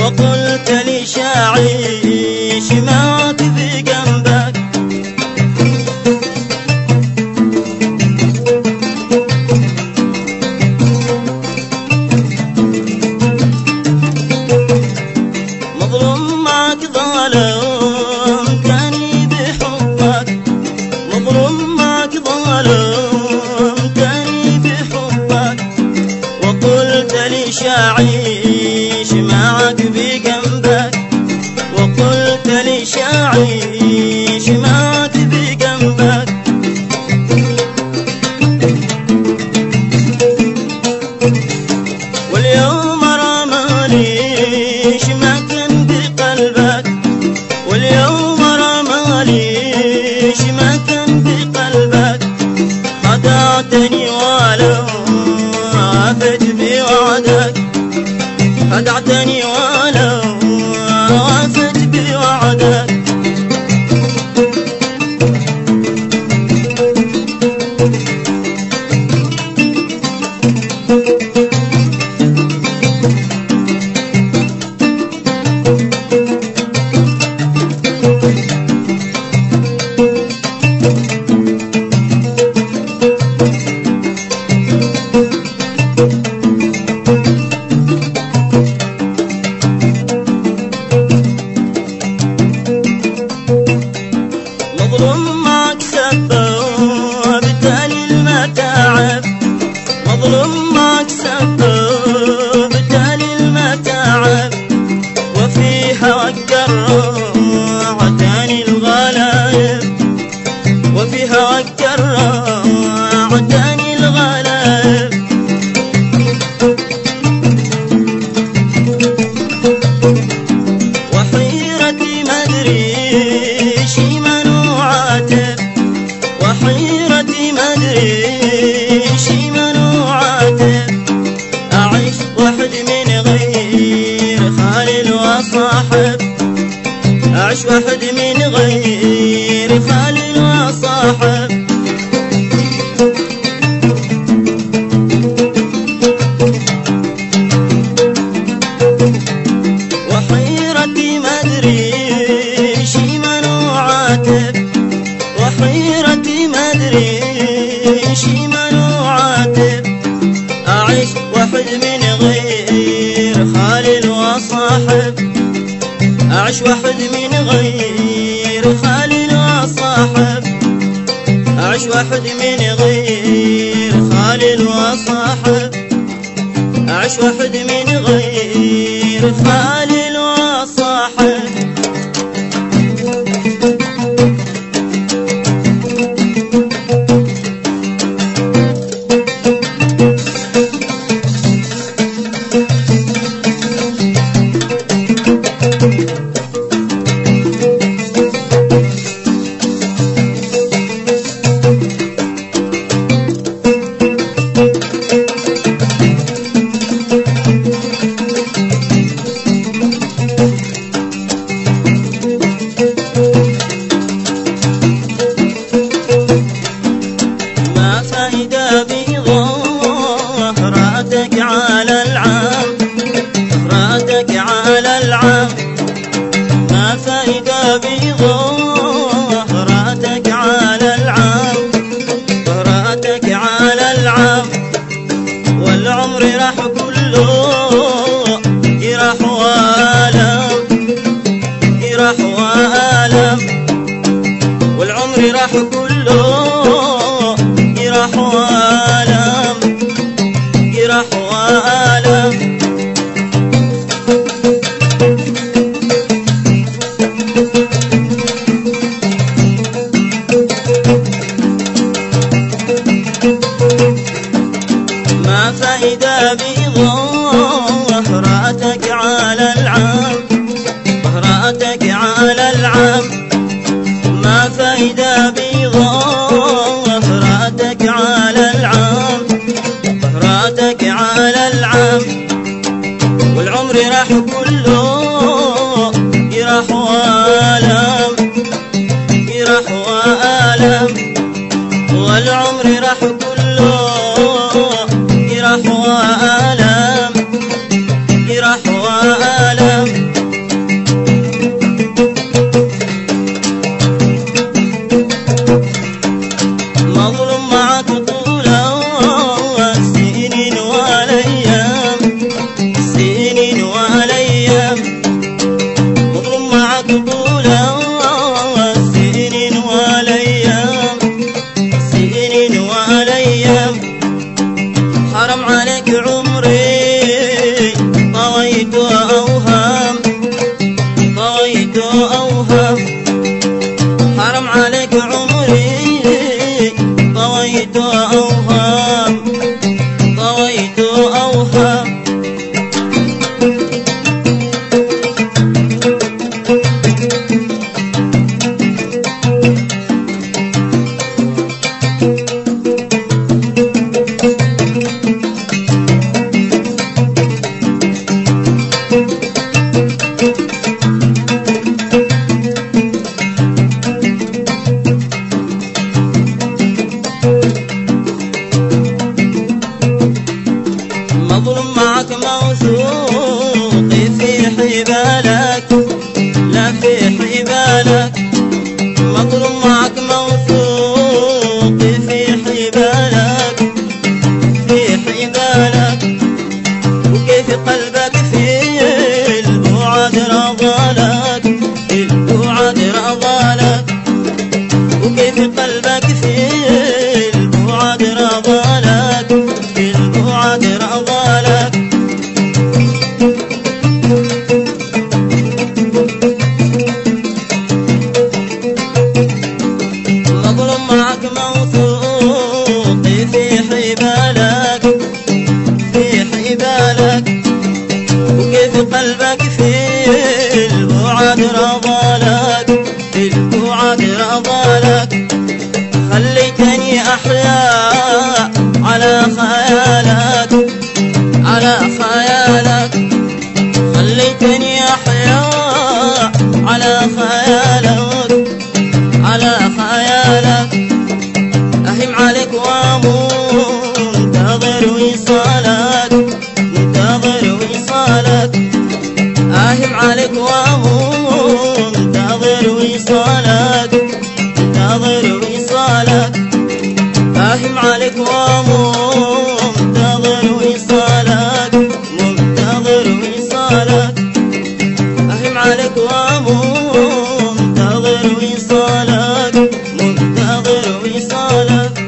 وقلت لي شعيش معك بجنبك. مظلوم معك ظلمتني بحبك، مظلوم معك ظلمتني بحبك. وقلت لي شعيش معك بجنبك، وقلت لي شعيش معك بجنبك. واليوم رماليش مكان بقلبك، واليوم رماليش مكان بقلبك. خدعتني ولو وفيت بوعدك، خدعتني ولو وفيت بوعدك. مظلوم معك سبب تالي المتاعب، مظلوم معك سبب تالي المتاعب. وفي هواك جرعتني الغلايب، وفي هواك جرعتني الغلايب. وحيرتي مدريش من وعاتب، وحيرتي مدريش من وعاتب. أعيش وحد من غير خالل وصاحب، أعيش وحد من غير خالل وصاحب. وحيرتي مدريش من وعاتب، وحيرتي مدريش من وعاتب. أعيش وحد من غير خالل وصاحب، أعيش وحد من غير خالل وصاحب. أعيش وحد من غير خالل وصاحب، أعيش وحد من غير خالل وصاحب. ظهراتك على العام، ظهراتك على العام. ما فايدة بظهراتك على العام، ظهراتك على العام. والعمر راح كله جراح وآلام، جراح وآلام. والعمر راح كله جراح وآلام، جراح وآلام. ما فايدة بظهراتك على العام، ظهراتك على العام. ما فايدة بظهراتك على العام، ظهراتك على العام. والعمر راح كله جراح وآلام، جراح وآلام. والعمر راح كله جراح وآلام، جراح وآلام. حبالك لا في حبالك مظلوم معك موثوق في حبالك وكيف قلبك في البعد رضالك وكيف قلبك في البعد رضالك مظلوم معك موثوق في حبالك وكيف قلبك في البعد رضالك خليتني أحيا على خيالك خليتني أحيا على خيالك أهم عليك ومنتظر وصالك أهم عليك ومنتظر وصالك أهم عليك ومنتظر وصالك أهم عليك ومنتظر وصالك منتظر وصالك